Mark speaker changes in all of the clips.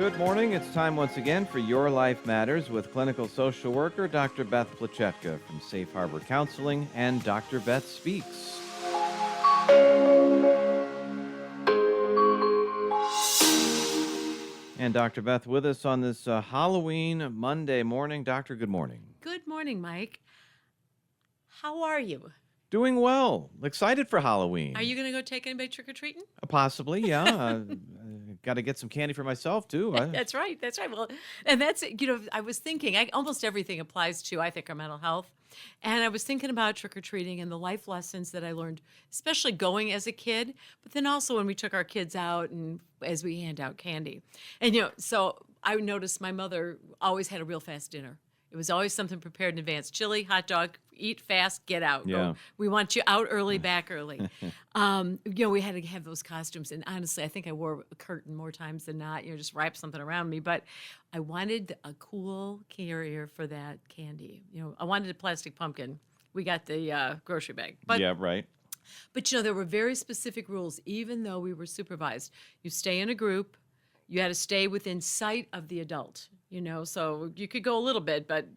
Speaker 1: Good morning. It's time once again for Your Life Matters with clinical social worker Dr. Beth Plachetka from Safe Harbor Counseling and Dr. Beth Speaks. And Dr. Beth with us on this Halloween Monday morning. Doctor, good morning.
Speaker 2: Good morning, Mike. How are you?
Speaker 1: Doing well. Excited for Halloween.
Speaker 2: Are you going to go take anybody trick-or-treating?
Speaker 1: Possibly, yeah. Got to get some candy for myself, too.
Speaker 2: That's right. Well, and that's, I was thinking, almost everything applies to, I think, our mental health. And I was thinking about trick-or-treating and the life lessons that I learned, especially going as a kid, but then also when we took our kids out and as we hand out candy. And, so I noticed my mother always had a real fast dinner. It was always something prepared in advance. Chili, hot dog, eat fast, get out.
Speaker 1: Yeah.
Speaker 2: Go. We want you out early, back early. We had to have those costumes. And honestly, I think I wore a curtain more times than not, just wrap something around me. But I wanted a cool carrier for that candy. I wanted a plastic pumpkin. We got the grocery bag. But,
Speaker 1: yeah, right.
Speaker 2: But, there were very specific rules, even though we were supervised. You stay in a group. You had to stay within sight of the adult. So you could go a little bit, but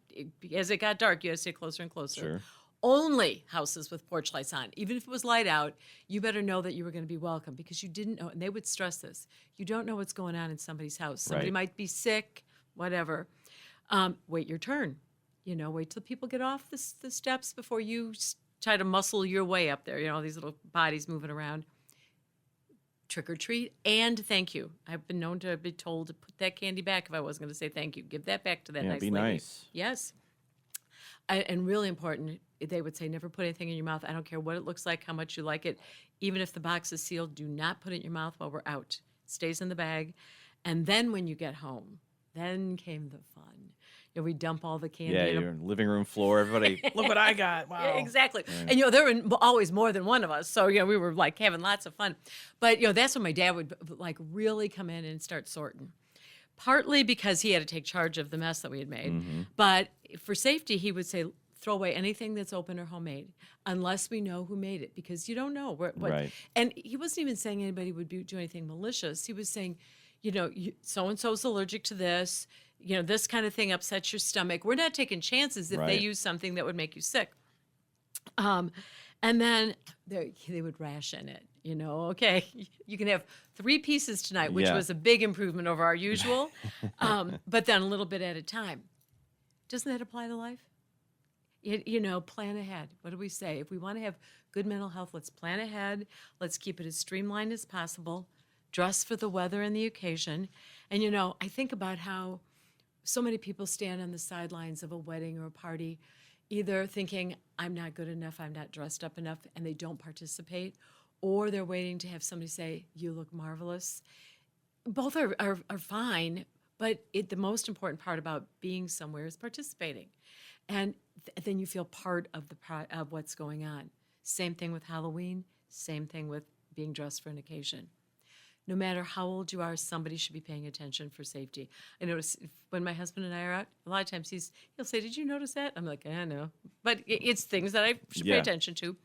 Speaker 2: as it got dark, you had to stay closer and closer.
Speaker 1: Sure.
Speaker 2: Only houses with porch lights on. Even if it was light out, you better know that you were going to be welcome because you didn't know, and they would stress this, you don't know what's going on in somebody's house. Somebody
Speaker 1: Right.
Speaker 2: might be sick, whatever. Wait your turn. Wait till people get off the steps before you try to muscle your way up there. These little bodies moving around. Trick or treat and thank you. I've been known to be told to put that candy back if I was going to say thank you. Give that back to that nice
Speaker 1: be
Speaker 2: lady.
Speaker 1: Nice.
Speaker 2: Yes. And really important, they would say never put anything in your mouth. I don't care what it looks like, how much you like it. Even if the box is sealed, do not put it in your mouth while we're out. It stays in the bag. And then when you get home, then came the fun. We dump all the candy.
Speaker 1: Yeah, your living room floor. Everybody, look what I got. Wow.
Speaker 2: Yeah, exactly.
Speaker 1: Yeah.
Speaker 2: And, there were always more than one of us. So, we were like having lots of fun. But, that's when my dad would like really come in and start sorting. Partly because he had to take charge of the mess that we had made. Mm-hmm. But for safety, he would say, throw away anything that's open or homemade unless we know who made it. Because you don't know.
Speaker 1: Right.
Speaker 2: And he wasn't even saying anybody would do anything malicious. He was saying, so-and-so's allergic to this. This kind of thing upsets your stomach. We're not taking chances if
Speaker 1: Right.
Speaker 2: they use something that would make you sick. And then they would ration it. Okay, you can have 3 pieces tonight, which
Speaker 1: Yeah.
Speaker 2: was a big improvement over our usual, but then a little bit at a time. Doesn't that apply to life? Plan ahead. What do we say? If we want to have good mental health, let's plan ahead. Let's keep it as streamlined as possible. Dress for the weather and the occasion. And, I think about how so many people stand on the sidelines of a wedding or a party, either thinking, I'm not good enough, I'm not dressed up enough, and they don't participate, or they're waiting to have somebody say, you look marvelous. Both are fine, but the most important part about being somewhere is participating. And then you feel part of of what's going on. Same thing with Halloween, same thing with being dressed for an occasion. No matter how old you are, somebody should be paying attention for safety. I notice when my husband and I are out, a lot of times he'll say, did you notice that? I'm like, I know. But it's things that I should pay attention to.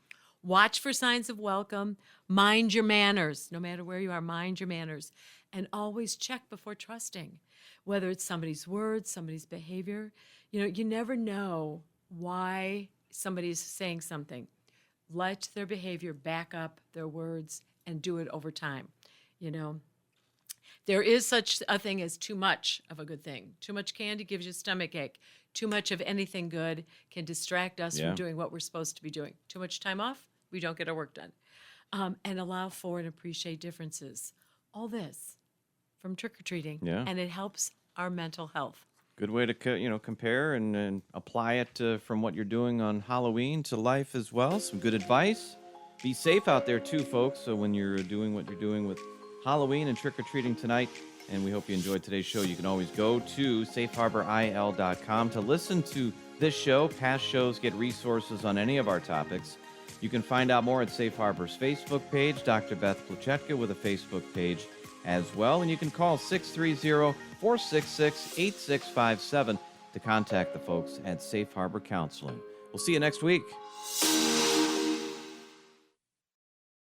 Speaker 2: Watch for signs of welcome. Mind your manners. No matter where you are, mind your manners. And always check before trusting, whether it's somebody's words, somebody's behavior. You never know why somebody's saying something. Let their behavior back up their words and do it over time. There is such a thing as too much of a good thing. Too much candy gives you a stomach ache. Too much of anything good can distract us from doing what we're supposed to be doing. Too much time off, we don't get our work done. And allow for and appreciate differences. All this from trick-or-treating.
Speaker 1: Yeah.
Speaker 2: And it helps our mental health.
Speaker 1: Good way to compare and apply it from what you're doing on Halloween to life as well. Some good advice. Be safe out there too, folks. So when you're doing what you're doing with Halloween and trick-or-treating tonight, and we hope you enjoyed today's show. You can always go to safeharboril.com to listen to this show, past shows, get resources on any of our topics. You can find out more at Safe Harbor's Facebook page, Dr. Beth Plachetka with a Facebook page as well. And you can call 630-466-8657 to contact the folks at Safe Harbor Counseling. We'll see you next week.